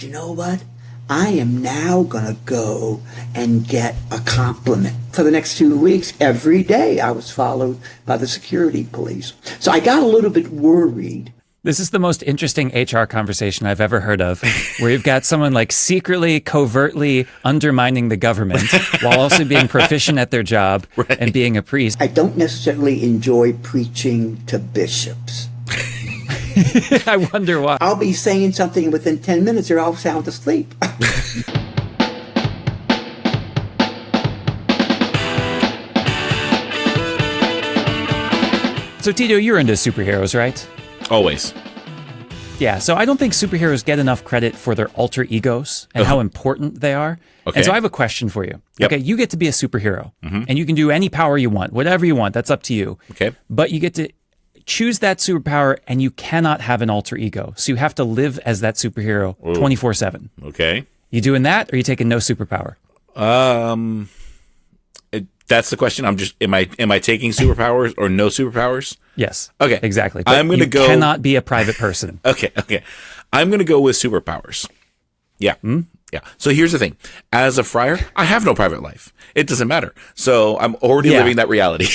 you know what? I am now going to go and get a compliment. For the next 2 weeks, every day I was followed by the security police. So I got a little bit worried. This is the most interesting HR conversation I've ever heard of, where you've got someone like secretly, covertly undermining the government while also being proficient at their job and being a priest. I don't necessarily enjoy preaching to bishops. I wonder why. I'll be saying something, and within 10 minutes they're all sound asleep. So Tito, you're into superheroes, right? Always. Yeah, so I don't think superheroes get enough credit for their alter egos and how important they are. Okay. And so I have a question for you. Yep. Okay, you get to be a superhero, and you can do any power you want, whatever you want, that's up to you. Okay. But you get to choose that superpower, and you cannot have an alter ego. So you have to live as that superhero 24/7. Okay. You doing that, or you taking no superpower? That's the question. Am I taking superpowers or no superpowers? Yes. Okay. Exactly. But I'm going to go. You cannot be a private person. Okay. I'm going to go with superpowers. Yeah. Yeah. So here's the thing. As a friar, I have no private life. It doesn't matter. So I'm already living that reality.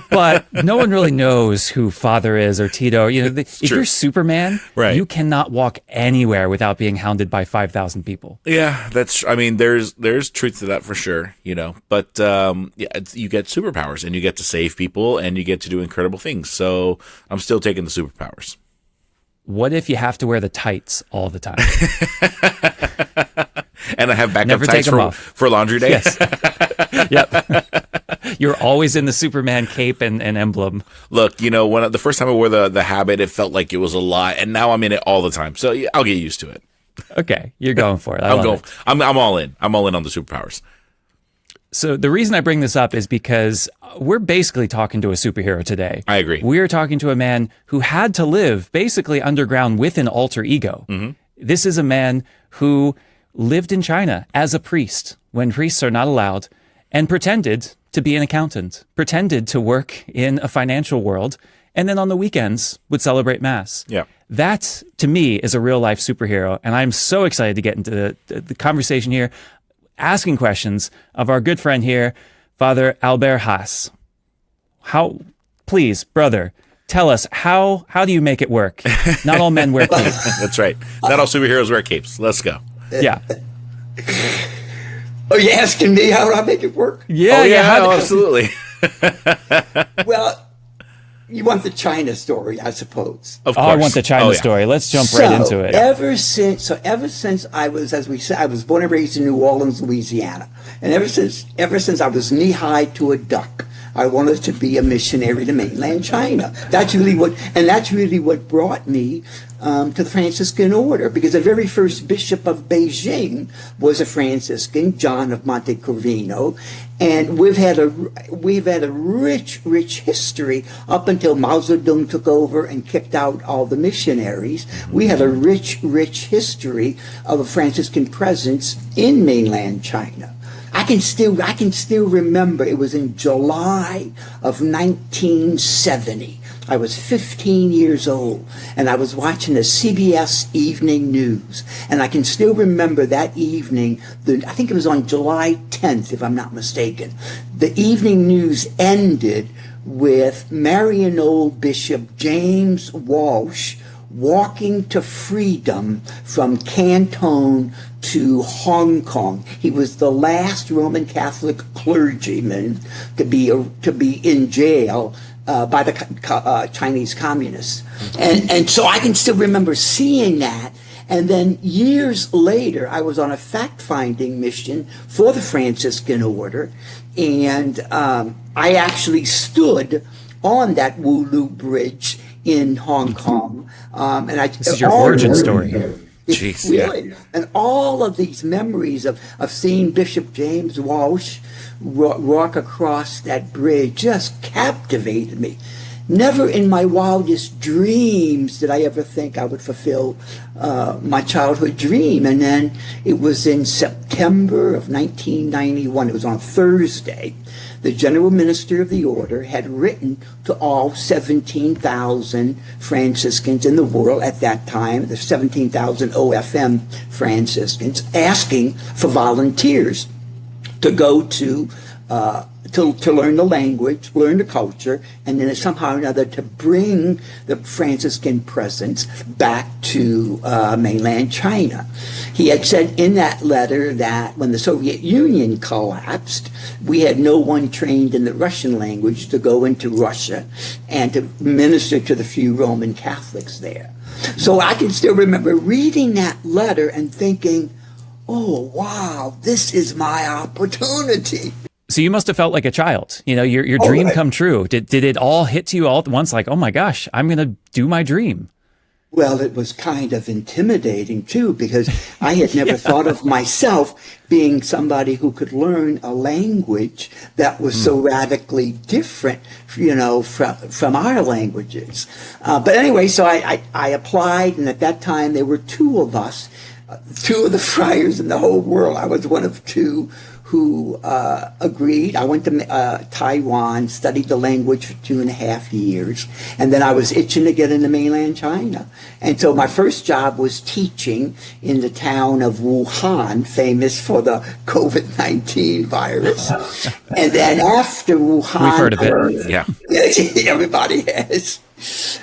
But no one really knows who Father is or Tito. You know, if you're Superman, you cannot walk anywhere without being hounded by 5,000 people. Yeah, I mean, there's truth to that for sure, you know. But you get superpowers, and you get to save people, and you get to do incredible things. So I'm still taking the superpowers. What if you have to wear the tights all the time? And I have backup tights for laundry day? Yes. Yep. You're always in the Superman cape and emblem. Look, you know, the first time I wore the habit, it felt like it was a lot, and now I'm in it all the time. So I'll get used to it. Okay, you're going for it. I'm all in. I'm all in on the superpowers. So the reason I bring this up is because we're basically talking to a superhero today. I agree. We're talking to a man who had to live basically underground with an alter ego. This is a man who lived in China as a priest when priests are not allowed, and pretended to be an accountant, pretended to work in a financial world, and then on the weekends would celebrate Mass. Yeah. That, to me, is a real-life superhero, and I'm so excited to get into the conversation here, asking questions of our good friend here, Father Albert Haase. Please, brother, tell us, how do you make it work? Not all men wear capes. That's right. Not all superheroes wear capes. Let's go. Yeah. Are you asking me how do I make it work? Yeah, absolutely. Well, you want the China story, I suppose. Of course. I want the China story. Let's jump right into it. Ever since I was, as we said, I was born and raised in New Orleans, Louisiana, and ever since I was knee high to a duck, I wanted to be a missionary to mainland China. That's really what brought me to the Franciscan order, because the very first bishop of Beijing was a Franciscan, John of Monte Corvino, and we've had a rich history up until Mao Zedong took over and kicked out all the missionaries. We had a rich history of a Franciscan presence in mainland China. I can still remember, it was in July of 1970. I was 15 years old, and I was watching the CBS Evening News. And I can still remember that evening, I think it was on July 10th, if I'm not mistaken. The evening news ended with Maryknoll Bishop James Walsh walking to freedom from Canton to Hong Kong. He was the last Roman Catholic clergyman to be in jail by the Chinese communists. And so I can still remember seeing that. And then years later, I was on a fact-finding mission for the Franciscan order, and I actually stood on that Wulu Bridge in Hong Kong. This is your origin story. Jeez, really. And all of these memories of seeing Bishop James Walsh walk across that bridge just captivated me. Never in my wildest dreams did I ever think I would fulfill my childhood dream. And then it was in September of 1991, it was on Thursday, the general minister of the order had written to all 17,000 Franciscans in the world at that time, the 17,000 OFM Franciscans, asking for volunteers to go to learn the language, learn the culture, and then somehow or another to bring the Franciscan presence back to mainland China. He had said in that letter that when the Soviet Union collapsed, we had no one trained in the Russian language to go into Russia and to minister to the few Roman Catholics there. So I can still remember reading that letter and thinking, oh, wow, this is my opportunity. So you must have felt like a child, your dream come true. Did it all hit to you all at once? Like, oh my gosh, I'm going to do my dream. Well, it was kind of intimidating too, because I had never thought of myself being somebody who could learn a language that was so radically different, from our languages. But anyway, so I applied, and at that time there were two of us, two of the friars in the whole world. I was one of two who agreed. I went to Taiwan, studied the language for 2.5 years, and then I was itching to get into mainland China. And so my first job was teaching in the town of Wuhan, famous for the COVID-19 virus. And then after Wuhan... We've heard of it, yeah. Everybody has.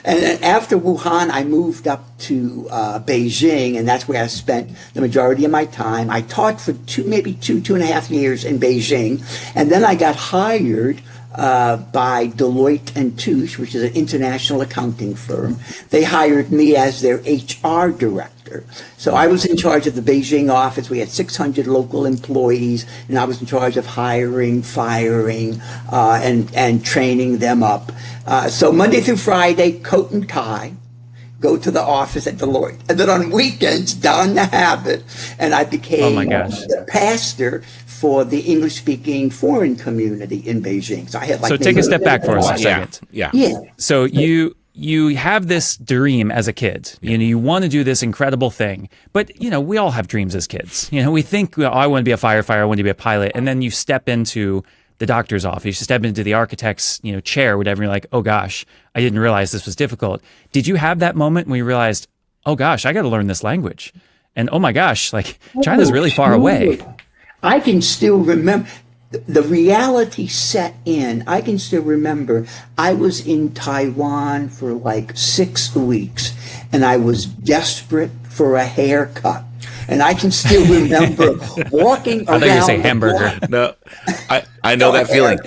And then after Wuhan, I moved up to Beijing, and that's where I spent the majority of my time. I taught for 2.5 years in Beijing, and then I got hired by Deloitte and Touche, which is an international accounting firm. They hired me as their HR director. So I was in charge of the Beijing office. We had 600 local employees, and I was in charge of hiring, firing, and training them up. So Monday through Friday, coat and tie, go to the office at Deloitte. And then on weekends, don the habit, and I became the pastor for the English-speaking foreign community in Beijing. So I had So take a step back for us a second. Yeah. So you have this dream as a kid. You want to do this incredible thing. But, we all have dreams as kids. We think, I want to be a firefighter, I want to be a pilot. And then you step into the doctor's office, you step into the architect's, chair, whatever. You're like, oh gosh, I didn't realize this was difficult. Did you have that moment when you realized, oh gosh, I got to learn this language? And oh my gosh, like China's really far away. I can still remember. The reality set in. I can still remember I was in Taiwan for like 6 weeks, and I was desperate for a haircut. And I can still remember walking around. I thought you were saying hamburger. No, I know that feeling.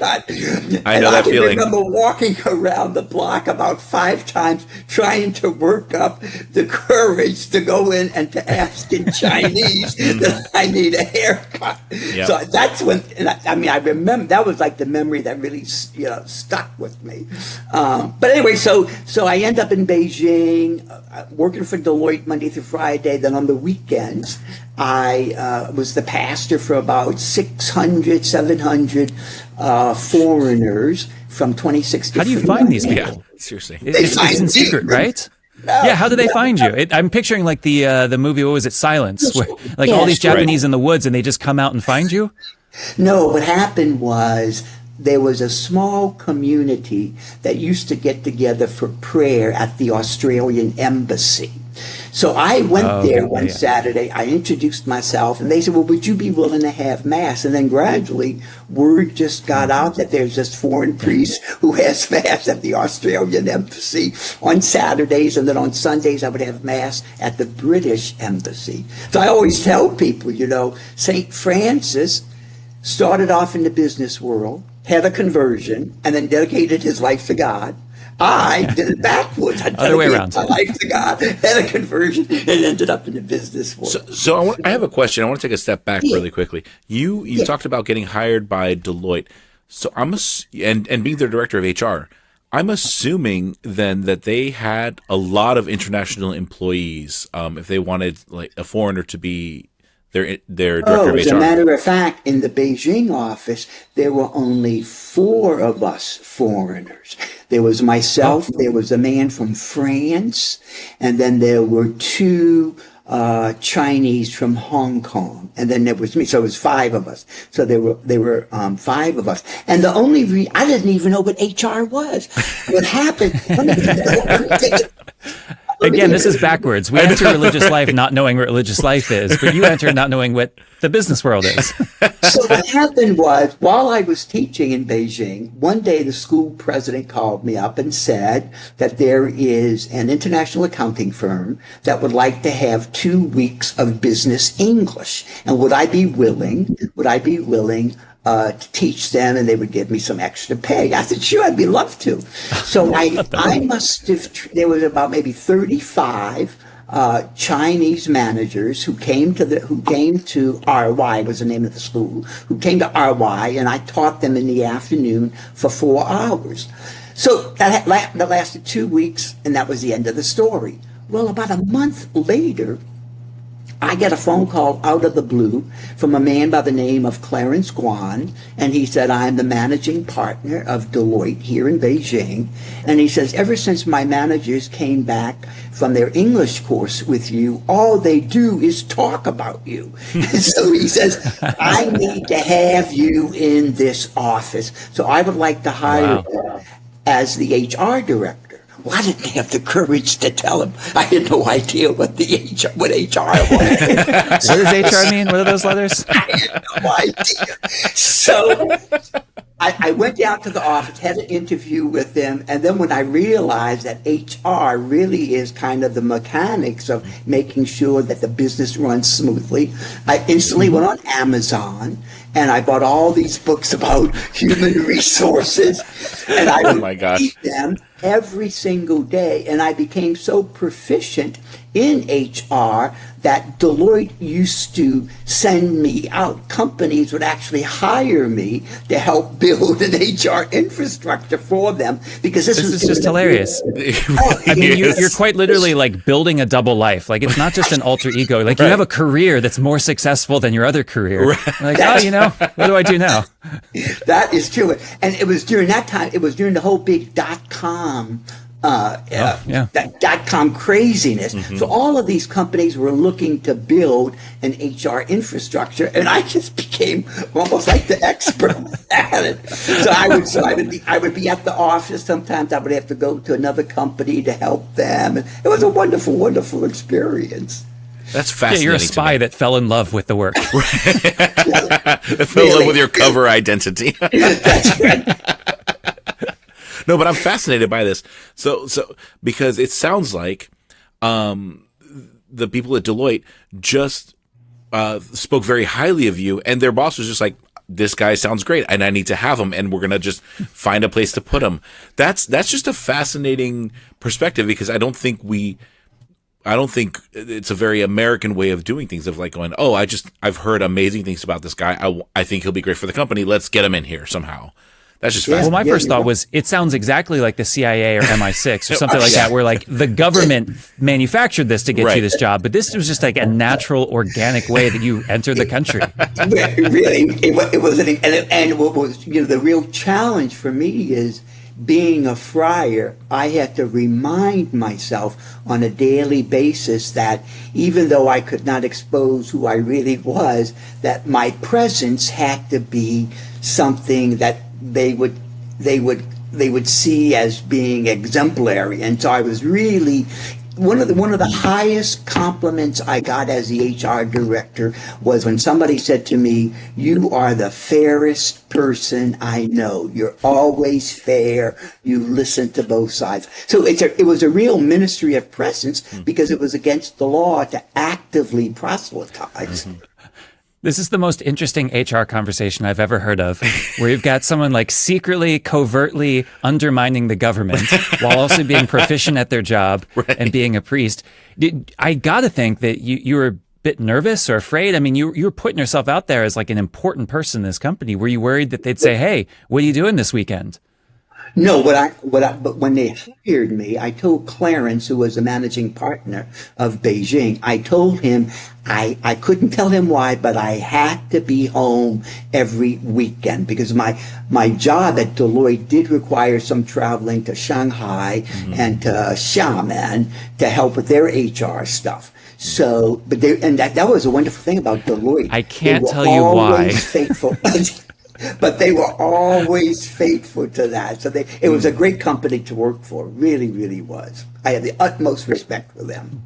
I know that feeling. I remember walking around the block about 5 times trying to work up the courage to go in and to ask in Chinese that I need a haircut. Yep. So that's when, I remember that was like the memory that really, stuck with me. But anyway, so I end up in Beijing, working for Deloitte Monday through Friday. Then on the weekends, I was the pastor for about 600, 700 foreigners from 26 different How do you find these people? Yeah, seriously. It's in secret, right? No. Yeah, how do they find you? I'm picturing like the movie, what was it, Silence, where like all these Japanese in the woods and they just come out and find you? No, what happened was there was a small community that used to get together for prayer at the Australian embassy. So I went there one Saturday, I introduced myself, and they said, well, would you be willing to have Mass? And then gradually, word just got out that there's this foreign priest who has Mass at the Australian embassy on Saturdays, and then on Sundays I would have Mass at the British embassy. So I always tell people, St. Francis started off in the business world, had a conversion, and then dedicated his life to God. I did it backwards. I Other way around. My life to God, had a conversion, and ended up in the business world. So I have a question. I want to take a step back really quickly. You talked about getting hired by Deloitte. So and being their director of HR. I'm assuming then that they had a lot of international employees. If they wanted like a foreigner to be their director of HR. As a matter of fact, in the Beijing office, there were only 4 of us foreigners. There was myself, there was a man from France, and then there were 2 Chinese from Hong Kong, and then there was me. So it was 5 of us. So there were 5 of us, and the only I didn't even know what HR was. What happened? Again, this is backwards. We enter religious life not knowing what religious life is, but you enter not knowing what the business world is. So what happened was, while I was teaching in Beijing, one day the school president called me up and said that there is an international accounting firm that would like to have 2 weeks of business English. And would I be willing to teach them, and they would give me some extra pay? I said, sure, I'd be love to. So I must have, there was about maybe 35 Chinese managers who came to RY, was the name of the school, who came to RY, and I taught them in the afternoon for 4 hours. So that lasted 2 weeks, and that was the end of the story. Well, about a month later, I get a phone call out of the blue from a man by the name of Clarence Guan, and he said, I'm the managing partner of Deloitte here in Beijing. And he says, ever since my managers came back from their English course with you, all they do is talk about you. And so he says, I need to have you in this office. So I would like to hire you as the HR director. Well, I didn't have the courage to tell him. I had no idea what HR was. What does HR mean? What are those letters? I had no idea. So I went down to the office, had an interview with them, and then when I realized that HR really is kind of the mechanics of making sure that the business runs smoothly, I instantly went on Amazon and I bought all these books about human resources, and I would read them every single day, and I became so proficient in HR that Deloitte used to send me out. Companies would actually hire me to help build an HR infrastructure for them, because this is just hilarious. I mean, you're quite literally like building a double life. Like, it's not just an alter ego. Like, you have a career that's more successful than your other career. Like, what do I do now? That is true. And it was during that time, it was during the whole big .com .com craziness. So all of these companies were looking to build an HR infrastructure, and I just became almost like the expert at it. So I would be at the office. Sometimes I would have to go to another company to help them. It was a wonderful, wonderful experience. That's fascinating. Yeah, you're a spy that fell in love with the work. That fell in love with your cover identity. That's right. No, but I'm fascinated by this. So because it sounds like the people at Deloitte just spoke very highly of you, and their boss was just like, this guy sounds great, and I need to have him, and we're gonna just find a place to put him. That's just a fascinating perspective, because I don't think it's a very American way of doing things, of like going, oh, I've heard amazing things about this guy. I think he'll be great for the company. Let's get him in here somehow. That's just fascinating. Well, my first thought was, it sounds exactly like the CIA or MI6 or something like that, where like the government manufactured this to get you this job, but this was just like a natural, organic way that you entered the country. Really, it was, and what was, the real challenge for me is, being a friar, I had to remind myself on a daily basis that even though I could not expose who I really was, that my presence had to be something that they would see as being exemplary. And so I was really, one of the highest compliments I got as the HR director was when somebody said to me, "You are the fairest person I know. You're always fair. You listen to both sides." So it was a real ministry of presence, because it was against the law to actively proselytize. This is the most interesting HR conversation I've ever heard of, where you've got someone like secretly, covertly undermining the government while also being proficient at their job and being a priest. I got to think that you were a bit nervous or afraid. I mean, you were putting yourself out there as like an important person in this company. Were you worried that they'd say, "Hey, what are you doing this weekend?" No, but when they hired me, I told Clarence, who was the managing partner of Beijing, I told him I couldn't tell him why, but I had to be home every weekend, because my job at Deloitte did require some traveling to Shanghai and to Xiamen to help with their HR stuff. So, but that was a wonderful thing about Deloitte. I can't They were tell you why. always faithful. But they were always faithful to that. So it was a great company to work for. Really, really was. I have the utmost respect for them.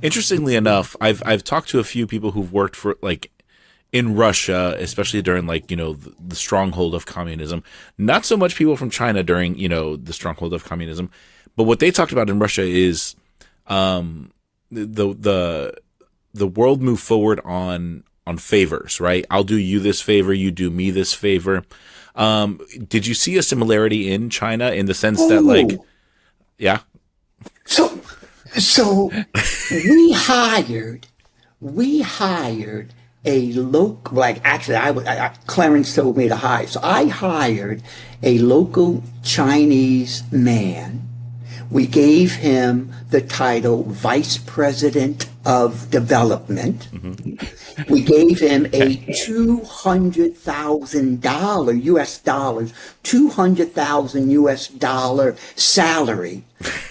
Interestingly enough, I've talked to a few people who've worked for like in Russia, especially during like, you know, the stronghold of communism. Not so much people from China during, you know, the stronghold of communism, but what they talked about in Russia is the world moved forward on favors, right? I'll do you this favor, you do me this favor. Did you see a similarity in China in the sense that like, yeah? So we hired a local, like actually Clarence told me to hire. So I hired a local Chinese man. We gave him the title Vice President of Development. Mm-hmm. We gave him a $200,000 US dollars, $200,000 US dollar salary,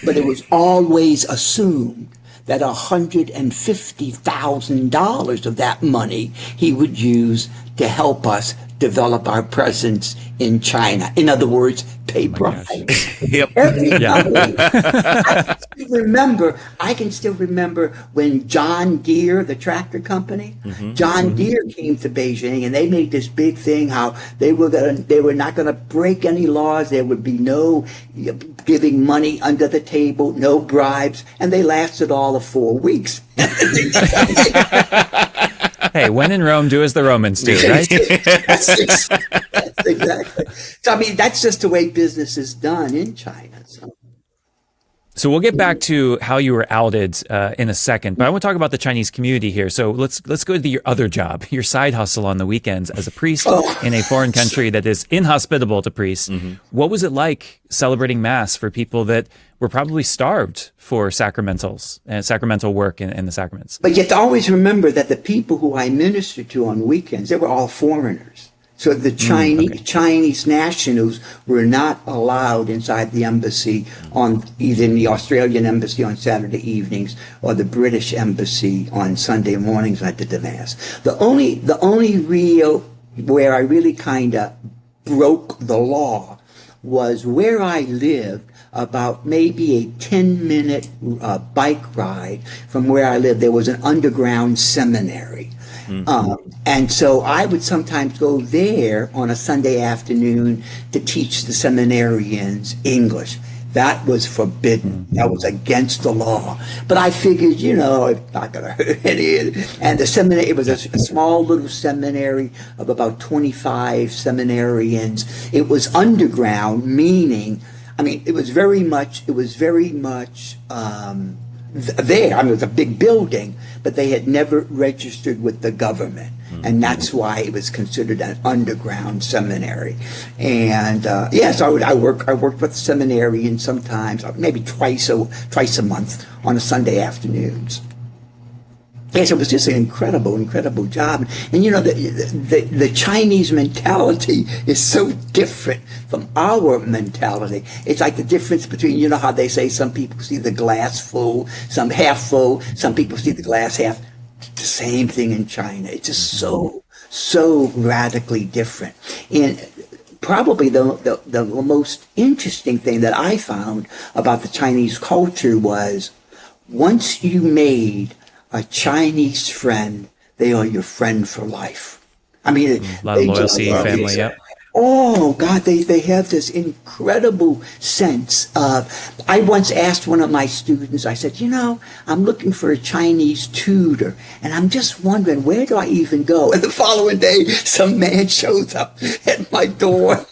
but it was always assumed that $150,000 of that money he would use to help us develop our presence in China. In other words, pay bribes. Yep. I can still remember when John Deere, the tractor company, John Deere came to Beijing, and they made this big thing how they were not going to break any laws. There would be no giving money under the table, no bribes, and they lasted all of 4 weeks. Hey, when in Rome, do as the Romans do, right? That's exactly. So, I mean, that's just the way business is done in China. So we'll get back to how you were outed in a second, but I want to talk about the Chinese community here. So let's go to your other job, your side hustle on the weekends as a priest in a foreign country that is inhospitable to priests. Mm-hmm. What was it like celebrating Mass for people that were probably starved for sacramentals and sacramental work and the sacraments? But you have to always remember that the people who I ministered to on weekends, they were all foreigners. So the Chinese nationals were not allowed inside the embassy on either in the Australian embassy on Saturday evenings or the British embassy on Sunday mornings when I did the Mass. The only real where I really kind of broke the law was where I lived, about maybe a 10-minute bike ride from where I lived. There was an underground seminary. And so I would sometimes go there on a Sunday afternoon to teach the seminarians English. That was forbidden. That was against the law. But I figured, it's not going to hurt any. And the seminary, it was a small little seminary of about 25 seminarians. It was underground, meaning, it was very much there. It was a big building, but they had never registered with the government. And that's why it was considered an underground seminary. And so I worked with the seminarians sometimes, maybe twice a month on a Sunday afternoons. Yes, it was just an incredible job. And the Chinese mentality is so different from our mentality. It's like the difference between, how they say some people see the glass full, some half full, some people see the glass half. The same thing in China. It's just so radically different. And probably the most interesting thing that I found about the Chinese culture was once you made a Chinese friend, they are your friend for life. A lot of loyalty, family, yep. Oh, God, they have this incredible sense of... I once asked one of my students, I said, I'm looking for a Chinese tutor, and I'm just wondering, where do I even go? And the following day, some man shows up at my door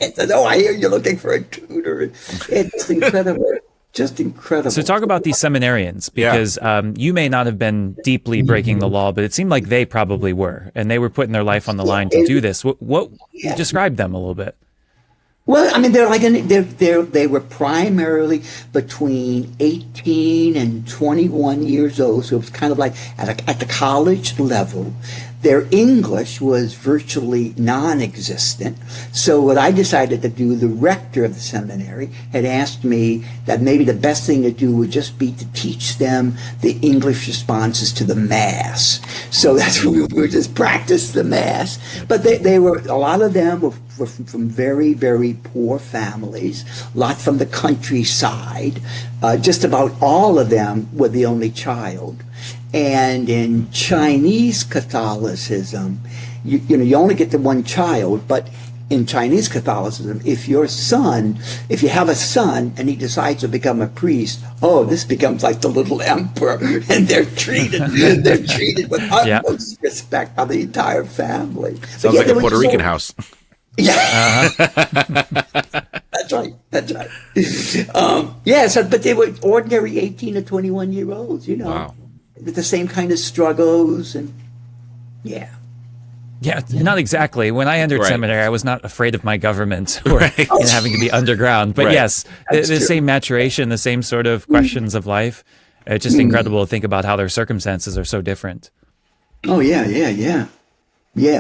and said, I hear you're looking for a tutor. It's incredible. Just incredible. So talk about these seminarians, because you may not have been deeply breaking the law, but it seemed like they probably were, and they were putting their life on the line to do this. What describe them a little bit? Well, I mean, they were primarily between 18 and 21 years old, so it was kind of like at the college level. Their English was virtually non-existent. So what I decided to do, the rector of the seminary had asked me that maybe the best thing to do would just be to teach them the English responses to the Mass. So that's what we would just practice the Mass. But they were, a lot of them were from very, very poor families, a lot from the countryside. Just about all of them were the only child. And in Chinese Catholicism, you only get the one child, but in Chinese Catholicism, if you have a son and he decides to become a priest, this becomes like the little emperor, and they're treated with utmost respect by the entire family. Sounds like a Puerto Rican house. Yeah. That's right. But they were ordinary 18 to 21-year-olds, Wow. with the same kind of struggles and yeah. Yeah, not exactly. When I entered seminary, I was not afraid of my government or having to be underground. But yes, the same maturation, the same sort of questions of life. It's just incredible to think about how their circumstances are so different. Oh yeah. It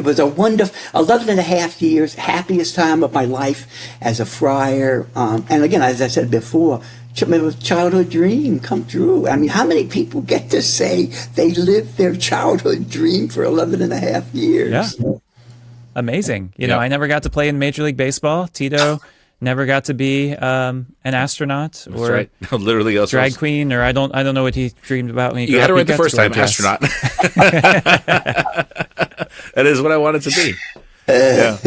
was a wonderful 11 and a half years, happiest time of my life as a friar. And again, as I said before, childhood dream come true. I mean, how many people get to say they lived their childhood dream for 11 and a half years? Yeah. Amazing. You know, I never got to play in Major League Baseball. Tito never got to be an astronaut or literally drag queen, or I don't know what he dreamed about when he grew up. You got it right the first time, astronaut. That is what I wanted to be. Yeah.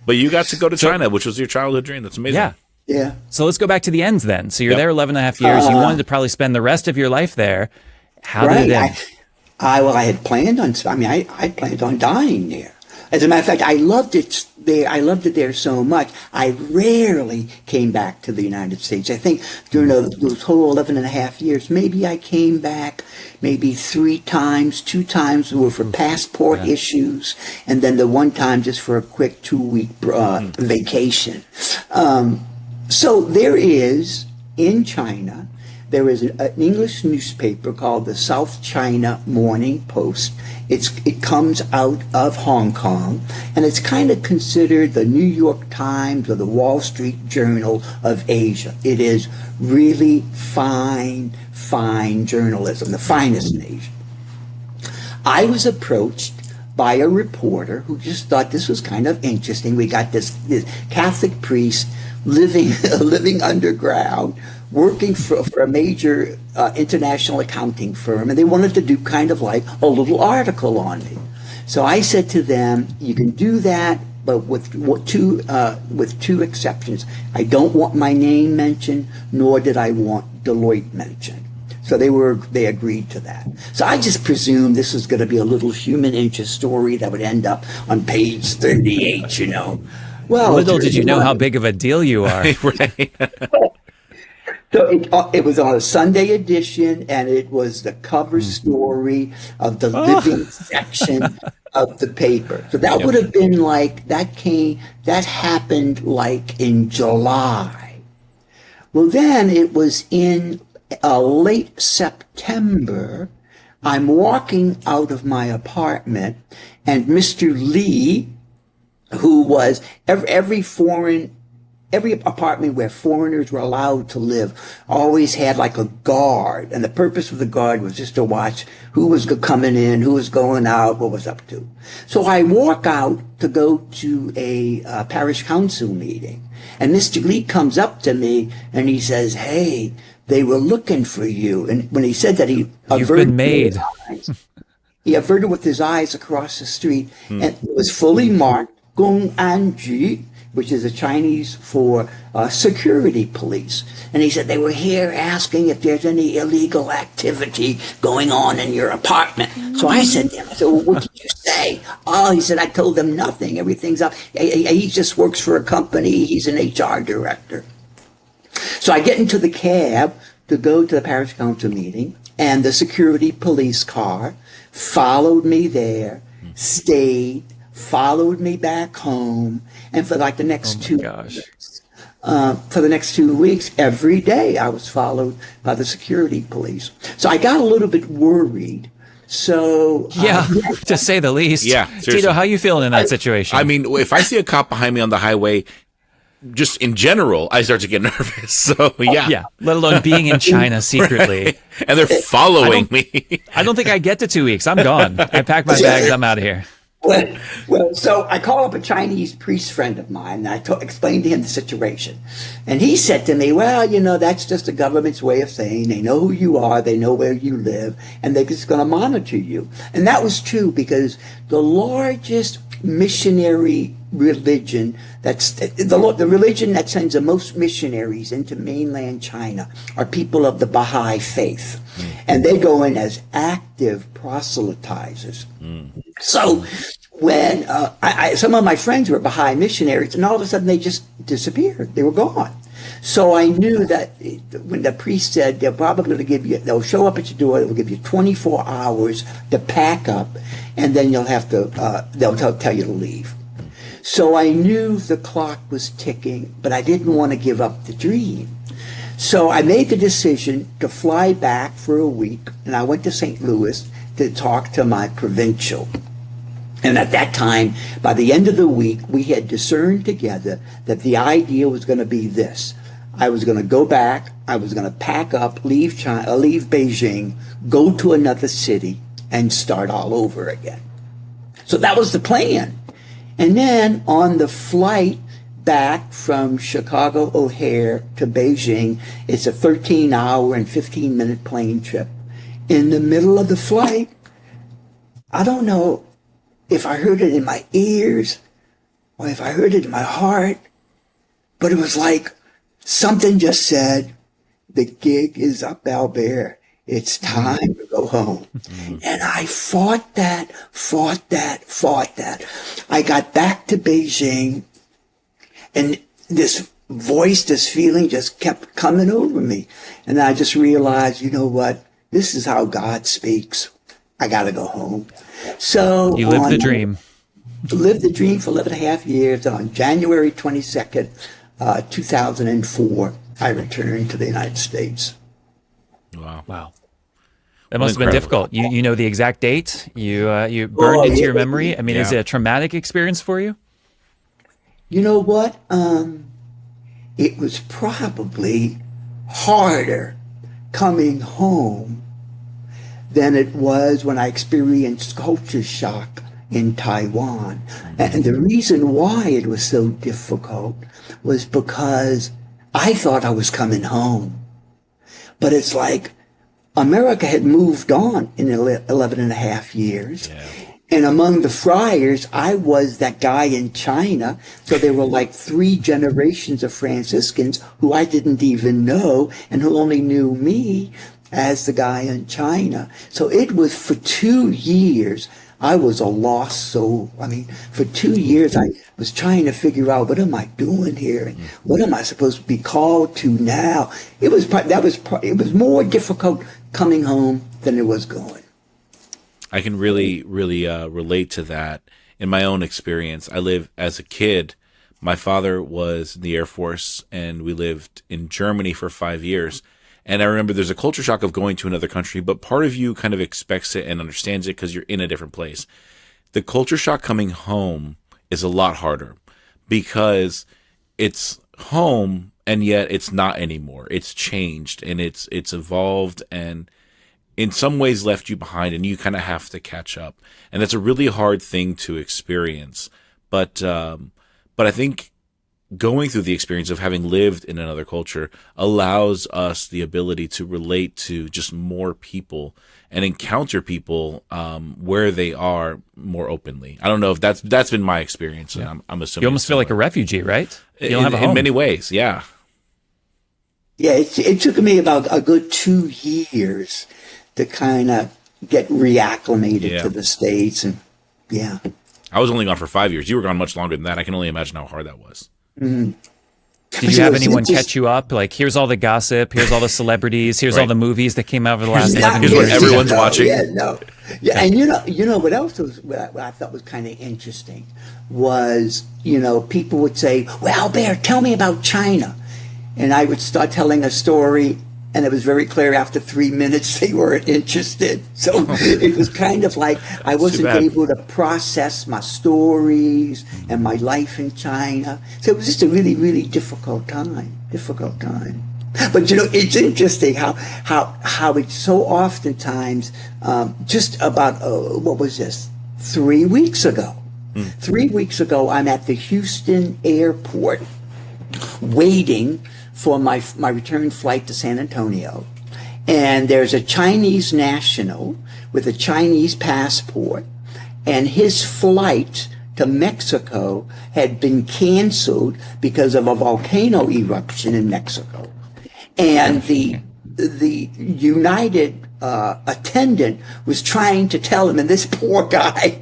But you got to go to China, which was your childhood dream. That's amazing. Yeah. So let's go back to the end then. So you're there 11 and a half years. You wanted to probably spend the rest of your life there. How did it end? I had planned on. I planned on dying there. As a matter of fact, I loved it there. I loved it there so much. I rarely came back to the United States. I think during those whole 11 and a half years, maybe I came back maybe 3 times. 2 times were for passport issues, and then the one time just for a quick 2-week vacation. So there is, in China, there is an English newspaper called the South China Morning Post. It comes out of Hong Kong, and it's kind of considered the New York Times or the Wall Street Journal of Asia. It is really fine journalism, the finest in Asia. I was approached by a reporter who just thought this was kind of interesting. We got this Catholic priest living underground, working for a major international accounting firm, and they wanted to do kind of like a little article on me. So I said to them, you can do that, but with two exceptions. I don't want my name mentioned, nor did I want Deloitte mentioned. So they agreed to that. So I just presumed this was going to be a little human interest story that would end up on page 38, Well, little did you know how big of a deal you are. So it was on a Sunday edition, and it was the cover story of the living section of the paper. So that would have been that happened like in July. Well, then it was in late September. I'm walking out of my apartment, and Mr. Lee, who was every apartment where foreigners were allowed to live always had like a guard, and the purpose of the guard was just to watch who was coming in, who was going out, what was up to. So I walk out to go to a parish council meeting, and Mr. Lee comes up to me and he says, "Hey, they were looking for you." And when he said that, he averted with his eyes across the street, and it was fully marked Gong An Ji, which is a Chinese for security police. And he said they were here asking if there's any illegal activity going on in your apartment. So I said to him, well, what did you say? Oh, he said, I told them nothing. Everything's up. He just works for a company. He's an HR director. So I get into the cab to go to the parish council meeting, and the security police car followed me there, stayed, followed me back home, and for like the next Oh my two gosh. for the next 2 weeks, every day I was followed by the security police. So I got a little bit worried. So Yeah, to say the least. Yeah, seriously. Tito, how you feeling in that situation? I mean, if I see a cop behind me on the highway, just in general, I start to get nervous. So yeah, yeah, let alone being in China secretly. and they're following me. I don't think I get to 2 weeks. I'm gone. I pack my bags. I'm out of here. So I called up a Chinese priest friend of mine, and I explained to him the situation. And he said to me, well, that's just the government's way of saying they know who you are, they know where you live, and they're just going to monitor you. And that was true, because the largest missionary religion, that's the religion that sends the most missionaries into mainland China, are people of the Baha'i faith. And they go in as active proselytizers. So when some of my friends were Baha'i missionaries, and all of a sudden they just disappeared. They were gone. So I knew that when the priest said they'll show up at your door, they'll give you 24 hours to pack up, and then they'll tell you to leave. So I knew the clock was ticking, but I didn't want to give up the dream. So I made the decision to fly back for a week, and I went to St. Louis to talk to my provincial. And at that time, by the end of the week, we had discerned together that the idea was going to be this. I was going to go back, I was going to pack up, leave Beijing, go to another city, and start all over again. So that was the plan. And then on the flight back from Chicago O'Hare to Beijing, it's a 13-hour and 15-minute plane trip. In the middle of the flight, I don't know if I heard it in my ears or if I heard it in my heart, but it was like something just said, the gig is up, Albert. It's time to go home. And I fought that. I got back to Beijing, and this voice, this feeling just kept coming over me. And I just realized, you know what? This is how God speaks. I got to go home. So You lived the dream. Lived the dream for 11 and a half years. And on January 22nd, 2004, I returned to the United States. Wow. That must have been difficult. You know the exact date? You burned into your memory? I mean, is it a traumatic experience for you? You know what? It was probably harder coming home than it was when I experienced culture shock in Taiwan. And the reason why it was so difficult was because I thought I was coming home. But it's like America had moved on in 11 and a half years. Yeah. And among the friars, I was that guy in China. So there were like 3 generations of Franciscans who I didn't even know and who only knew me as the guy in China. So it was for 2 years, I was a lost soul. I mean, for 2 years, I was trying to figure out, what am I doing here? And what am I supposed to be called to now? It was more difficult coming home than it was going. I can really relate to that in my own experience. As a kid, my father was in the Air Force, and we lived in Germany for 5 years. And I remember there's a culture shock of going to another country, but part of you kind of expects it and understands it because you're in a different place. The culture shock coming home is a lot harder because it's home and yet it's not anymore. It's changed and it's evolved and in some ways left you behind, and you kind of have to catch up. And that's a really hard thing to experience. But I think going through the experience of having lived in another culture allows us the ability to relate to just more people and encounter people where they are more openly. I don't know if that's been my experience. Yeah. I'm assuming you almost feel like a refugee, right? You don't have a home. In many ways, yeah. Yeah, it took me about a good 2 years to kind of get reacclimated to the States. And yeah. I was only gone for 5 years. You were gone much longer than that. I can only imagine how hard that was. Mm-hmm. Did you have anyone catch you up? Like, here's all the gossip, here's all the celebrities, here's all the movies that came out over the last 11 years. Here's what everyone's watching. Yeah, no. Yeah, and you know what else was what I thought was kind of interesting was, people would say, "Well, Bear, tell me about China," and I would start telling a story, and it was very clear after 3 minutes they weren't interested. So it was kind of like I wasn't able to process my stories and my life in China. So it was just a really, really difficult time. Difficult time. But it's interesting how it's so oftentimes just about what was this 3 weeks ago? 3 weeks ago, I'm at the Houston airport waiting for my return flight to San Antonio, and there's a Chinese national with a Chinese passport, and his flight to Mexico had been canceled because of a volcano eruption in Mexico. And the United attendant was trying to tell him, and this poor guy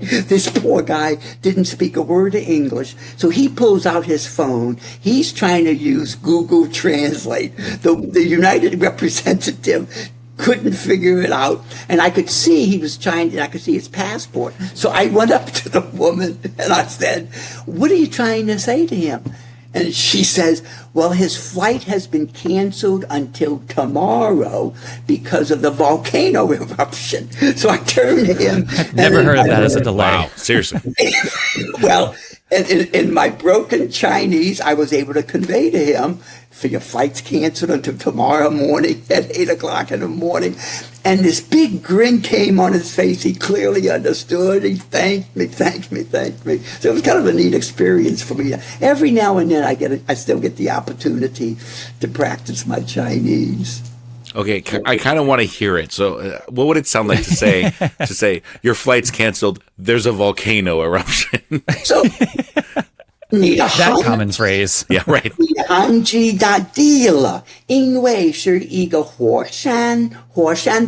didn't speak a word of English, so he pulls out his phone. He's trying to use Google Translate. The United representative couldn't figure it out, and I could see he was trying, and I could see his passport. So I went up to the woman and I said, "What are you trying to say to him?" And she says, "Well, his flight has been canceled until tomorrow because of the volcano eruption." So I turned to him. Never heard of that as a delay. Wow, seriously. Well, in my broken Chinese, I was able to convey to him, "For your flight's canceled until tomorrow morning at 8 o'clock in the morning." And this big grin came on his face. He clearly understood. He thanked me. So it was kind of a neat experience for me. Every now and then I still get the opportunity to practice my Chinese. Okay, I kind of want to hear it. So, what would it sound like to say your flight's canceled? There's a volcano eruption. So, that common phrase. Yeah, right. 航机大地了，因为是一个火山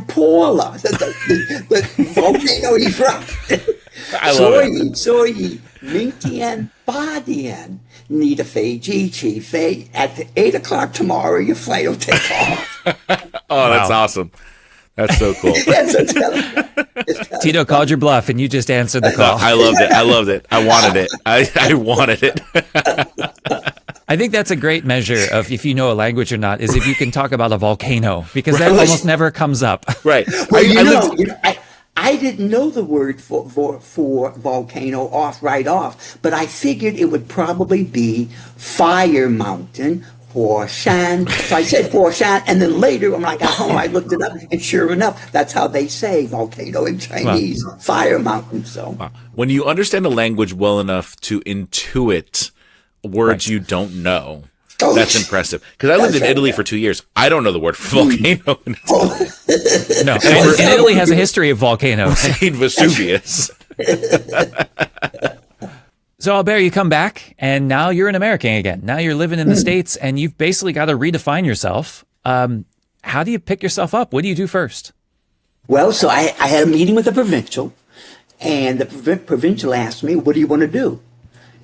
破了，the volcano erupted. I love it. 所以明天8点你的飞机起飞 at 8 o'clock tomorrow, your flight will take off. Oh, that's awesome. That's so cool. Tito called your bluff, and you just answered the call. I loved it. I wanted it. I wanted it. I think that's a great measure of if you know a language or not, is if you can talk about a volcano, because that almost never comes up. Right. Well, I didn't know the word for volcano right off, but I figured it would probably be fire mountain, 火山. So I said 火山, and then later when I got home, I looked it up, and sure enough, that's how they say volcano in Chinese, fire mountain. So when you understand a language well enough to intuit words you don't know, that's impressive. Because I lived in Italy for 2 years. I don't know the word for volcano. No, and Italy has a history of volcanoes. St. Vesuvius. So, Albert, you come back, and now you're an American again. Now you're living in the States, and you've basically got to redefine yourself. How do you pick yourself up? What do you do first? Well, so I had a meeting with the provincial, and the provincial asked me, "What do you want to do?"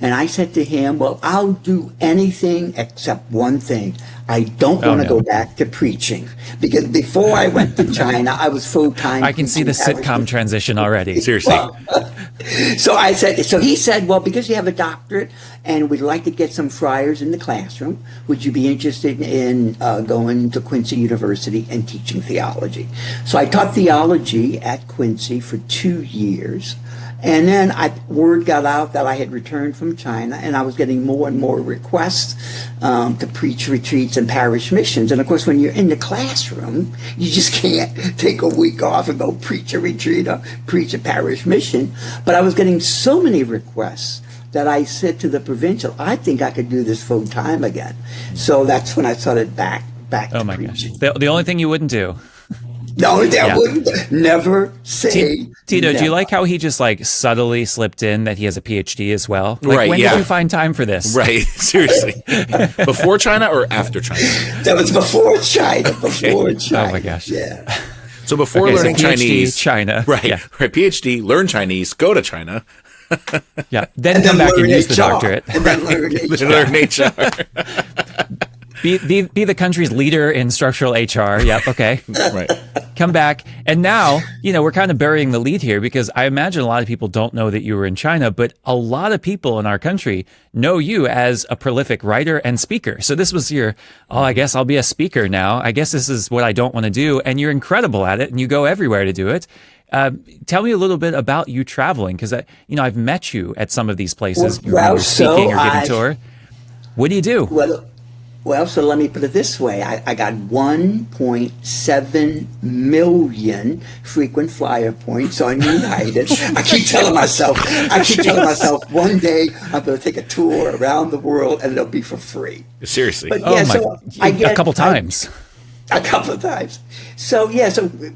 And I said to him, "Well, I'll do anything except one thing. I don't want to go back to preaching." Because before I went to China, I was full-time. I can see the sitcom transition already. Seriously. So he said, "Well, because you have a doctorate and we'd like to get some friars in the classroom, would you be interested in going to Quincy University and teaching theology?" So I taught theology at Quincy for 2 years. And then word got out that I had returned from China, and I was getting more and more requests to preach retreats and parish missions. And of course, when you're in the classroom, you just can't take a week off and go preach a retreat or preach a parish mission. But I was getting so many requests that I said to the provincial, "I think I could do this full time again." So that's when I started back Oh my gosh. The only thing you wouldn't do. No, that would never say. Tito, never. do you like how he just subtly slipped in that he has a PhD as well? Right, when did you find time for this? Right, seriously. Before China or after China? That was before China. Before China. Oh my gosh. Yeah. So before learning PhD, Chinese, China. Right, Yeah. right. PhD, learn Chinese, go to China. Yeah. Then come back and use the doctorate. And then learn HR. Learn HR. Be the country's leader in structural HR. Yep. Okay. Right. Come back. And now, we're kind of burying the lead here because I imagine a lot of people don't know that you were in China, but a lot of people in our country know you as a prolific writer and speaker. So this was I guess I'll be a speaker now. I guess this is what I don't want to do. And you're incredible at it and you go everywhere to do it. Tell me a little bit about you traveling because I've met you at some of these places. You're speaking or giving tour. What do you do? Well, so let me put it this way. I got 1.7 million frequent flyer points on United. I keep telling myself one day I'm going to take a tour around the world and it'll be for free. Seriously. But a couple times. A couple of times. So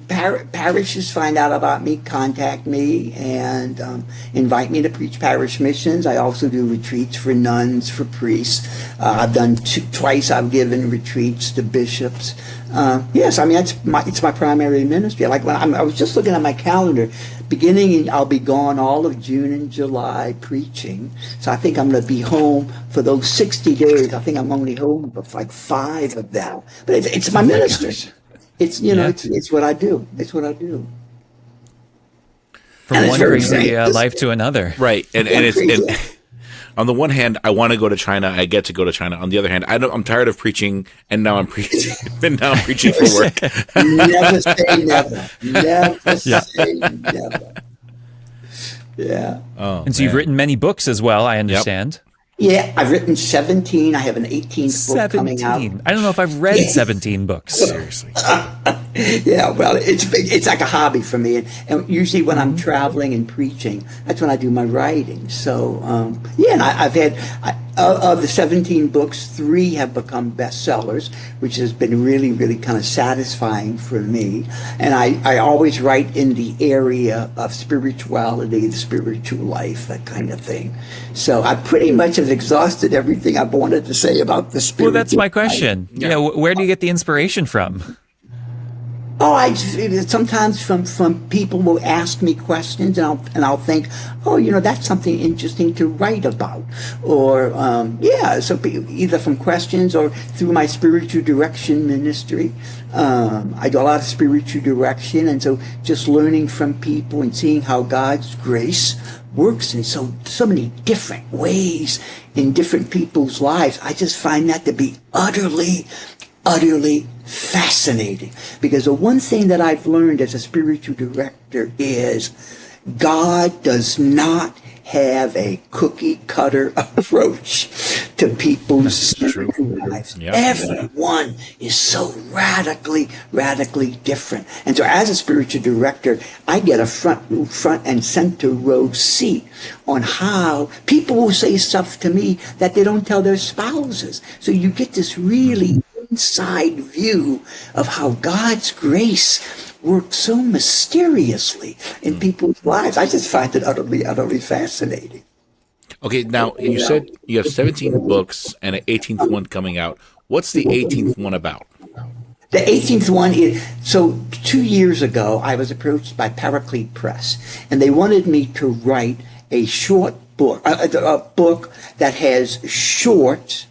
parishes find out about me, contact me, and invite me to preach parish missions. I also do retreats for nuns, for priests. I've done twice. I've given retreats to bishops. Yes, I mean it's my primary ministry. Like I was just looking at my calendar. I'll be gone all of June and July preaching. So I think I'm going to be home for those 60 days. I think I'm only home for like 5 of them. But it's my ministry. It's it's what I do. It's what I do. From one crazy life to another. Right. And on the one hand, I want to go to China. I get to go to China. On the other hand, I'm tired of preaching, and now I'm preaching. And now I'm preaching for work. Never say never. Never say never. Yeah. Oh, and so you've written many books as well, I understand. Yeah, I've written 17. I have an 18th book coming out. I don't know if I've read 17 books. Seriously. Yeah, well, it's like a hobby for me. And usually when I'm traveling and preaching, that's when I do my writing. So, and I've had, of the 17 books, 3 have become bestsellers, which has been really, really kind of satisfying for me. And I always write in the area of spirituality, the spiritual life, that kind of thing. So I pretty much have exhausted everything I wanted to say about the spiritual Well, that's my question. life. Where do you get the inspiration from? Oh, sometimes from people will ask me questions, and I'll think, that's something interesting to write about, or so either from questions or through my spiritual direction ministry. I do a lot of spiritual direction, and so just learning from people and seeing how God's grace works in so many different ways in different people's lives. I just find that to be utterly fascinating, because the one thing that I've learned as a spiritual director is God does not have a cookie cutter approach to people's spiritual lives. Yep. Everyone is so radically different. And so as a spiritual director, I get a front and center row seat on how people will say stuff to me that they don't tell their spouses. So you get this really inside view of how God's grace works so mysteriously in people's lives. I just find it utterly fascinating. Okay, now you said you have 17 books and an 18th one coming out. What's the 18th one about? The 18th one is, 2 years ago, I was approached by Paraclete Press, and they wanted me to write a short book, a book that has short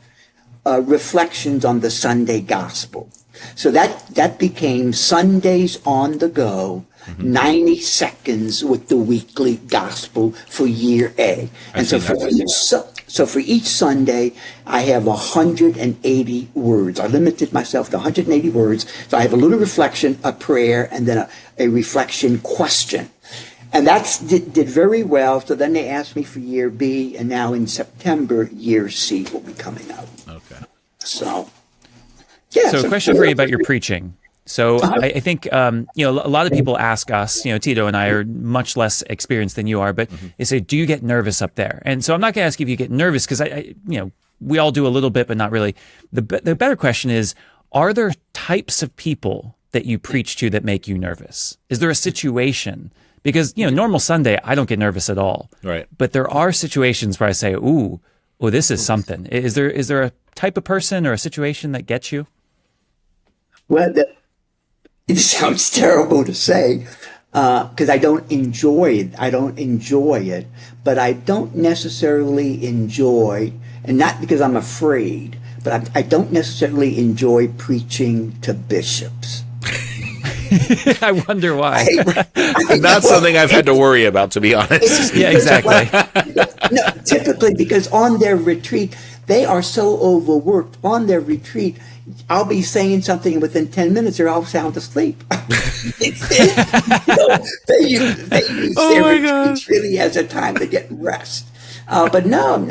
reflections on the Sunday gospel. So that became Sundays on the Go, 90 seconds with the weekly gospel for year A. And so for each Sunday, I have 180 words. I limited myself to 180 words. So I have a little reflection, a prayer, and then a reflection question. And that did very well. So then they asked me for year B, and now in September, year C will be coming out. Okay. So, yeah. So a question for you about your preaching. So I think, a lot of people ask us, Tito and I are much less experienced than you are, but they say, do you get nervous up there? And so I'm not going to ask if you get nervous, because we all do a little bit, but not really. The better question is, are there types of people that you preach to that make you nervous? Is there a situation? Because, normal Sunday, I don't get nervous at all. Right. But there are situations where I say, ooh, this is something. Is there a type of person or a situation that gets you? Well, it sounds terrible to say, because I don't enjoy it, but I don't necessarily enjoy, and not because I'm afraid, but I don't necessarily enjoy preaching to bishops. I wonder why. Not something I've had to worry about, to be honest. Yeah, exactly. No, typically because on their retreat, they are so overworked. On their retreat, I'll be saying something within 10 minutes or I'll sound asleep. They use their retreats really as a time to get rest. But no,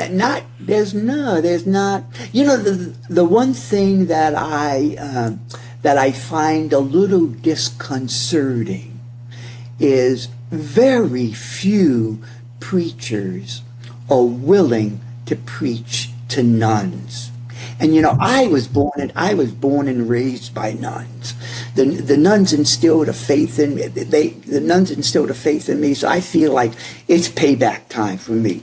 there's not. You know, the one thing that I find a little disconcerting is very few preachers are willing to preach to nuns. And you know, I was born and raised by nuns. The nuns instilled a faith in me. The nuns instilled a faith in me, so I feel like it's payback time for me.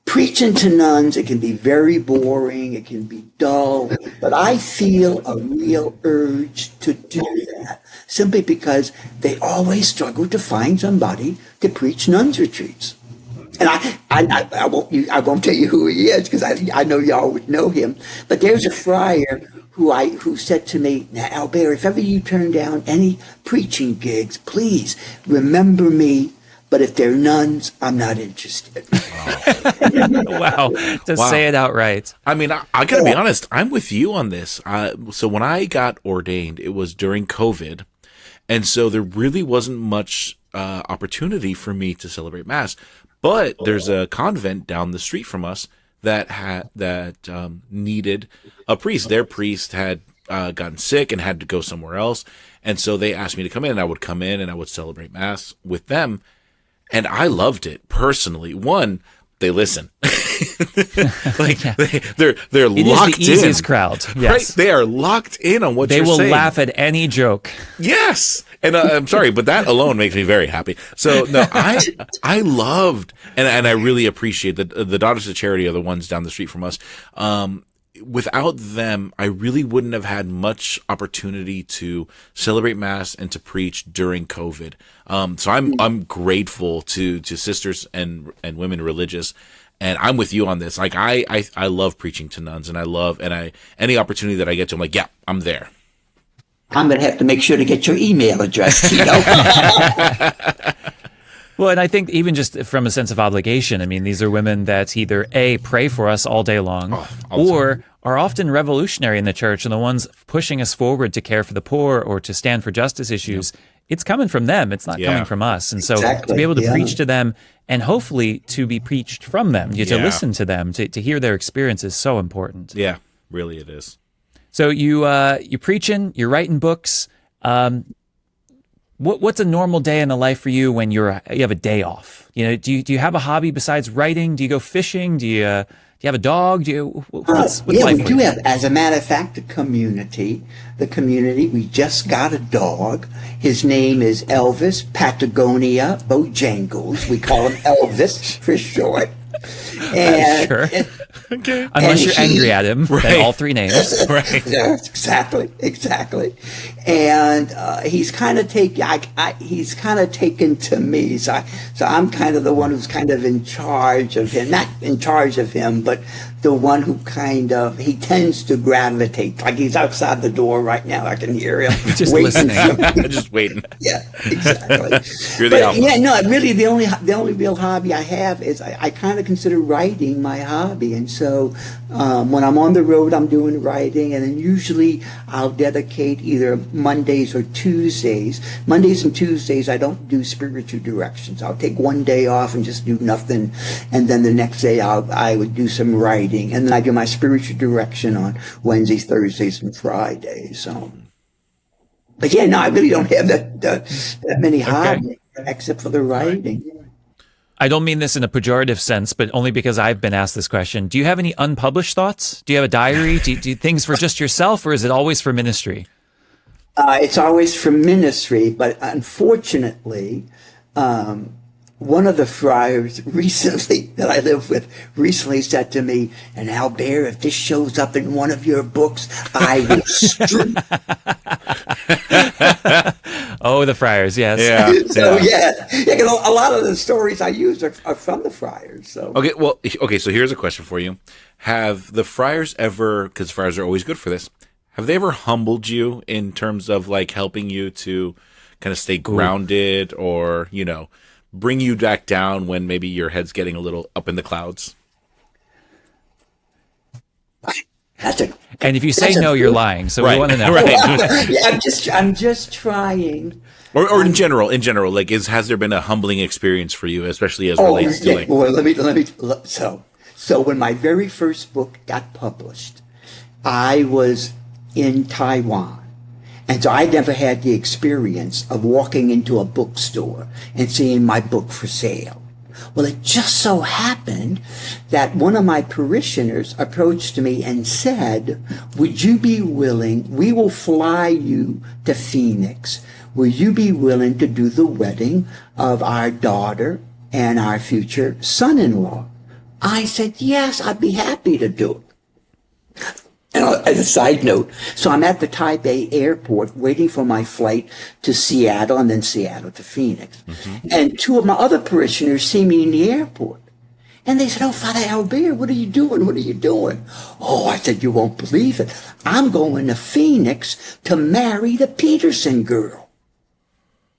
Preaching to nuns, it can be very boring, it can be dull, but I feel a real urge to do that simply because they always struggle to find somebody to preach nuns retreats. And I won't tell you who he is because I know y'all would know him. But there's a friar who said to me, "Now, Albert, if ever you turn down any preaching gigs, please remember me. But if they're nuns, I'm not interested." Wow. To say it outright. I mean, I got to be honest. I'm with you on this. So when I got ordained, it was during COVID. And so there really wasn't much opportunity for me to celebrate Mass. But there's a convent down the street from us that needed a priest. Their priest had gotten sick and had to go somewhere else. And so they asked me to come in, and I would come in and I would celebrate Mass with them. And I loved it personally. One, they listen. Like they're locked in. It is the easiest crowd. Yes. Right? They are locked in on what they you're will saying. laugh at any joke. Yes. And I'm sorry, but that alone makes me very happy. So no, I loved, and I really appreciate that the Daughters of Charity are the ones down the street from us. Without them, I really wouldn't have had much opportunity to celebrate Mass and to preach during COVID. So I'm grateful to sisters and women religious, and I'm with you on this. Like I love preaching to nuns, and any opportunity that I get to, I'm like, yeah, I'm there. I'm going to have to make sure to get your email address, Tito. Well, and I think even just from a sense of obligation, I mean, these are women that either A, pray for us all day long, or are often revolutionary in the church and the ones pushing us forward to care for the poor or to stand for justice issues. Yep. It's coming from them. It's not coming from us. And so to be able to preach to them and hopefully to be preached from them, to listen to them, to hear their experience is so important. Yeah, really it is. So you're preaching, you're writing books. What's a normal day in the life for you when you have a day off? You know, do you have a hobby besides writing? Do you go fishing? Do you have a dog? What's life we for do you? have, as a matter of fact, the community, we just got a dog. His name is Elvis Patagonia Bojangles. We call him Elvis for short. And, sure. Okay. Unless you're angry at him, then all three names. Right. Yeah, exactly. And he's kind of taken to me. So I'm kind of the one who's kind of in charge of him. Not in charge of him, but the one who he tends to gravitate. Like he's outside the door right now. I can hear him. Just listening. Just waiting. Yeah, exactly. You're the alpha. Yeah, no, really the only real hobby I have is I kind of consider writing my hobby. And so when I'm on the road, I'm doing writing, and then usually I'll dedicate either Mondays or Tuesdays. Mondays and Tuesdays, I don't do spiritual directions. I'll take one day off and just do nothing, and then the next day I would do some writing, and then I do my spiritual direction on Wednesdays, Thursdays, and Fridays. So, but yeah, no, I really don't have that many hobbies except for the writing. I don't mean this in a pejorative sense, but only because I've been asked this question. Do you have any unpublished thoughts? Do you have a diary? Do you things for just yourself, or is it always for ministry? It's always for ministry, but unfortunately, one of the friars recently that I live with recently said to me, "And Albert, if this shows up in one of your books, I will strip." Oh, the Friars, yes. Yeah. So you know, a lot of the stories I use are from the Friars. So Okay. So here's a question for you: have the Friars ever? Because Friars are always good for this. Have they ever humbled you in terms of like helping you to kind of stay grounded, or bring you back down when maybe your head's getting a little up in the clouds? And if you say no, you're lying. So we want to know. Right. Yeah, I'm just trying. Or in general, like, has there been a humbling experience for you, especially as relates to like? Well, let me. So when my very first book got published, I was in Taiwan, and so I never had the experience of walking into a bookstore and seeing my book for sale. Well, it just so happened that one of my parishioners approached me and said, would you be willing, we will fly you to Phoenix. Will you be willing to do the wedding of our daughter and our future son-in-law? I said, yes, I'd be happy to do it. And as a side note, so I'm at the Taipei airport waiting for my flight to Seattle and then Seattle to Phoenix. Mm-hmm. And two of my other parishioners see me in the airport. And they said, oh, Father Albert, what are you doing? What are you doing? Oh, I said, you won't believe it. I'm going to Phoenix to marry the Peterson girl.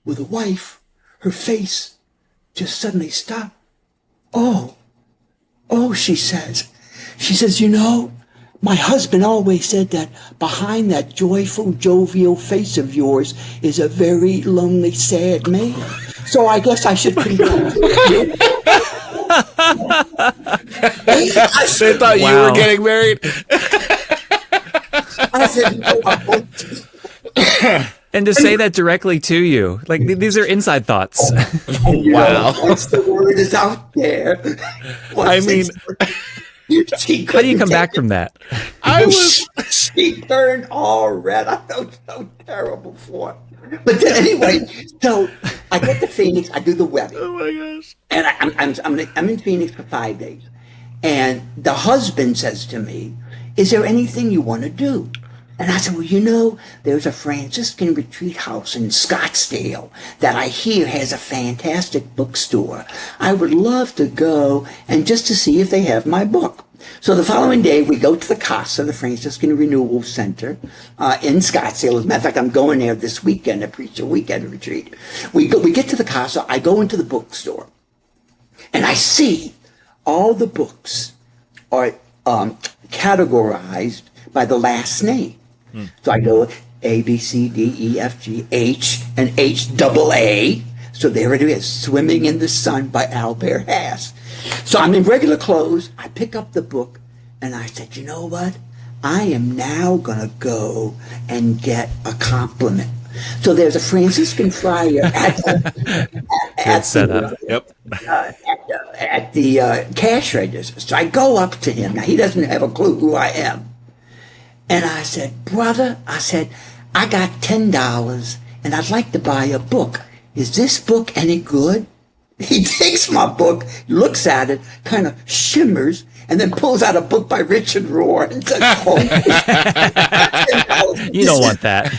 With a wife, her face just suddenly stopped. Oh, she says, my husband always said that behind that joyful, jovial face of yours is a very lonely, sad man. So I guess I should congratulate you. They thought you were getting married. I said, no, I won't. And to say that directly to you, like these are inside thoughts. Wow. Once the word is out there. I mean, how do you come back from that? She turned all red. I felt so terrible for her. But then anyway, so I get to Phoenix. I do the wedding. Oh my gosh! And I'm in Phoenix for 5 days. And the husband says to me, "Is there anything you want to do?" And I said, well, there's a Franciscan retreat house in Scottsdale that I hear has a fantastic bookstore. I would love to go and just to see if they have my book. So the following day, we go to the Casa, the Franciscan Renewal Center in Scottsdale. As a matter of fact, I'm going there this weekend to preach a weekend retreat. We get to the Casa. I go into the bookstore, and I see all the books are categorized by the last name. So I go A, B, C, D, E, F, G, H, and H double A. So there it is, Swimming in the Sun by Albert Haase. So I'm in regular clothes. I pick up the book, and I said, you know what? I am now going to go and get a compliment. So there's a Franciscan friar at the cash register. So I go up to him. Now, he doesn't have a clue who I am. And I said, brother, I got $10 and I'd like to buy a book. Is this book any good? He takes my book, looks at it, kind of shimmers, and then pulls out a book by Richard Rohr and says, oh, you don't want that.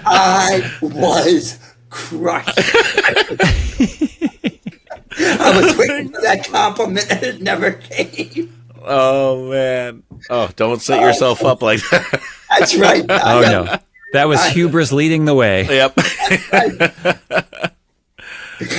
I was crushed. I was waiting for that compliment and it never came. Oh man! Oh, don't set yourself up like that. That's right. Oh no, that was hubris leading the way. Yep.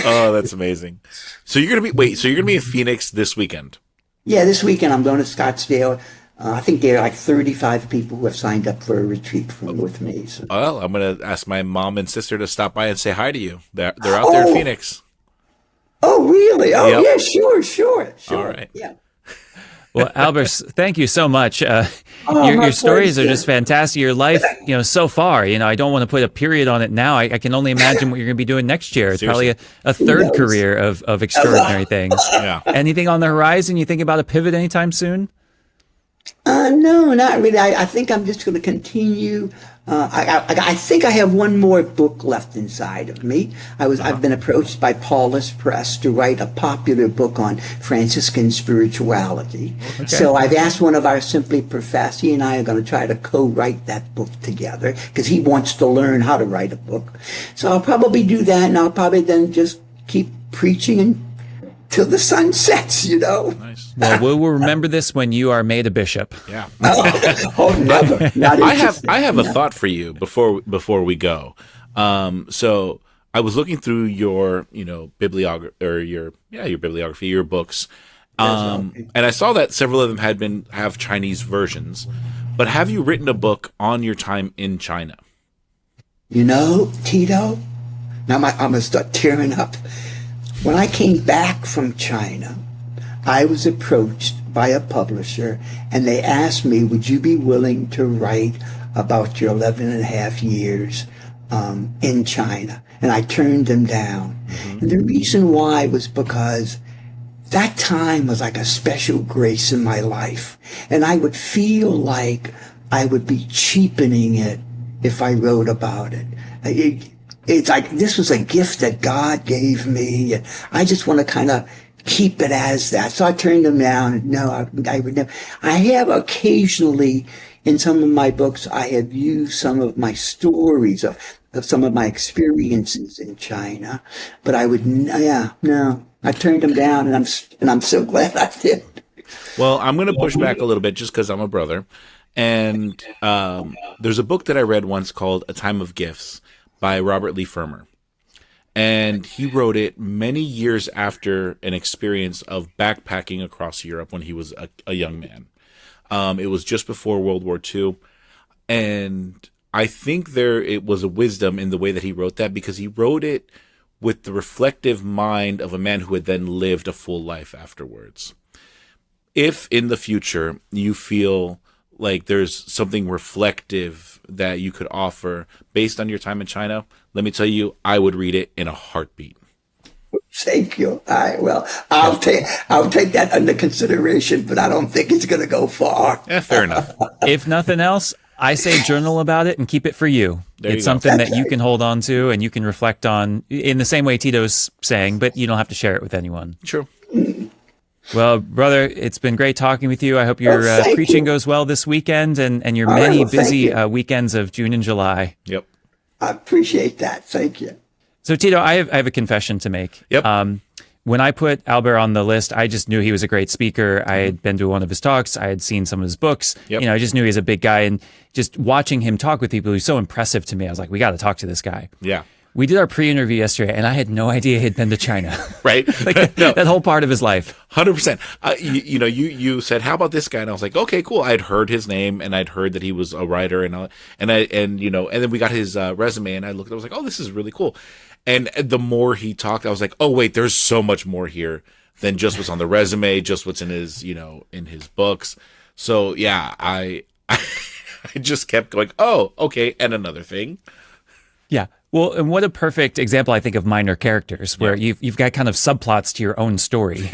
Oh, that's amazing. So you're gonna be in Phoenix this weekend? Yeah, this weekend I'm going to Scottsdale. I think there are like 35 people who have signed up for a retreat with me. So. Well, I'm gonna ask my mom and sister to stop by and say hi to you. They're out there in Phoenix. Oh, really? Oh, yep. Yeah, sure. All right. Yeah. Well, Albert, thank you so much. Your stories are just fantastic. Your life, so far, I don't want to put a period on it now. I can only imagine what you're going to be doing next year. It's Seriously. probably a third career of extraordinary things. Yeah. Anything on the horizon? You think about a pivot anytime soon? No, not really. I think I'm just going to continue I think I have one more book left inside of me. I've been approached by Paulus Press to write a popular book on Franciscan spirituality. Okay. So I've asked one of our Simply Professed. He and I are going to try to co-write that book together because he wants to learn how to write a book. So I'll probably do that, and I'll probably then just keep preaching until the sun sets, Nice. Well, we'll remember this when you are made a bishop. Yeah. Never. I have a thought for you before we go. So I was looking through your, bibliography or your bibliography, your books. And I saw that several of them have Chinese versions. But have you written a book on your time in China? Tito, now I'm going to start tearing up. When I came back from China, I was approached by a publisher, and they asked me, would you be willing to write about your 11 and a half years in China? And I turned them down. Mm-hmm. And the reason why was because that time was like a special grace in my life. And I would feel like I would be cheapening it if I wrote about it. It's like this was a gift that God gave me. And I just want to kind of keep it as that. So I turned them down. No, I would never. I have occasionally, in some of my books, I have used some of my stories of some of my experiences in China. But I would, no. I turned them down, and I'm so glad I did. Well, I'm going to push back a little bit just because I'm a brother. And there's a book that I read once called A Time of Gifts by Robert Lee Firmer. And he wrote it many years after an experience of backpacking across Europe when he was a young man. It was just before World War II. And I think it was a wisdom in the way that he wrote that, because he wrote it with the reflective mind of a man who had then lived a full life afterwards. If in the future you feel like there's something reflective that you could offer based on your time in China, let me tell you, I would read it in a heartbeat. Thank you. I'll take that under consideration, but I don't think it's going to go far. Yeah, fair enough. If nothing else, I say journal about it and keep it for you. It's something that you can hold on to and you can reflect on in the same way Tito's saying, but you don't have to share it with anyone. True. Well, brother, it's been great talking with you. I hope your preaching goes well this weekend and your many busy weekends of June and July. Yep. I appreciate that. Thank you. So, Tito, I have a confession to make. Yep. When I put Albert on the list, I just knew he was a great speaker. I had been to one of his talks. I had seen some of his books. Yep. I just knew he was a big guy. And just watching him talk with people, he was so impressive to me. I was like, we got to talk to this guy. Yeah. We did our pre-interview yesterday, and I had no idea he'd been to China. Right. That whole part of his life. 100%. You said, how about this guy? And I was like, okay, cool. I'd heard his name, and I'd heard that he was a writer, and then we got his resume, and I looked, I was like, oh, this is really cool. And the more he talked, I was like, oh, wait, there's so much more here than just what's on the resume, just what's in his, in his books. So yeah, I just kept going, oh, okay. And another thing. Yeah. Well, and what a perfect example, I think, of minor characters where you've got kind of subplots to your own story,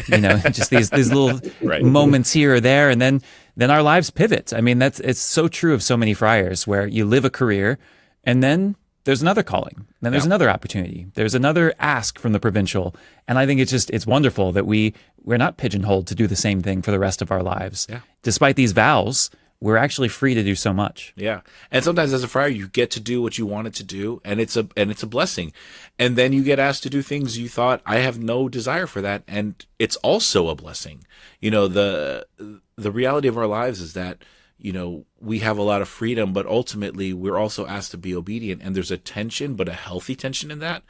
just these little moments here or there. And then our lives pivot. I mean, it's so true of so many friars where you live a career and then there's another calling. Then there's another opportunity. There's another ask from the provincial. And I think it's wonderful that we're not pigeonholed to do the same thing for the rest of our lives. Yeah. Despite these vows, we're actually free to do so much. Yeah. And sometimes as a friar, you get to do what you wanted to do, and it's a blessing. And then you get asked to do things you thought, I have no desire for that, and it's also a blessing. The reality of our lives is that we have a lot of freedom, but ultimately we're also asked to be obedient. And there's a tension, but a healthy tension in that,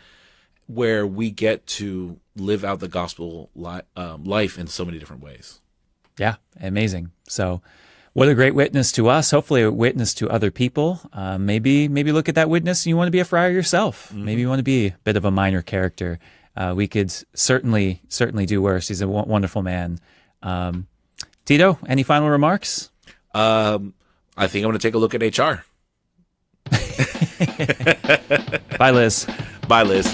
where we get to live out the gospel life in so many different ways. Yeah, amazing. So what a great witness to us, hopefully a witness to other people. Maybe look at that witness and you want to be a friar yourself. Mm-hmm. Maybe you want to be a bit of a minor character. We could certainly do worse. He's a wonderful man. Tito, any final remarks? I think I'm going to take a look at HR. Bye, Liz. Bye, Liz.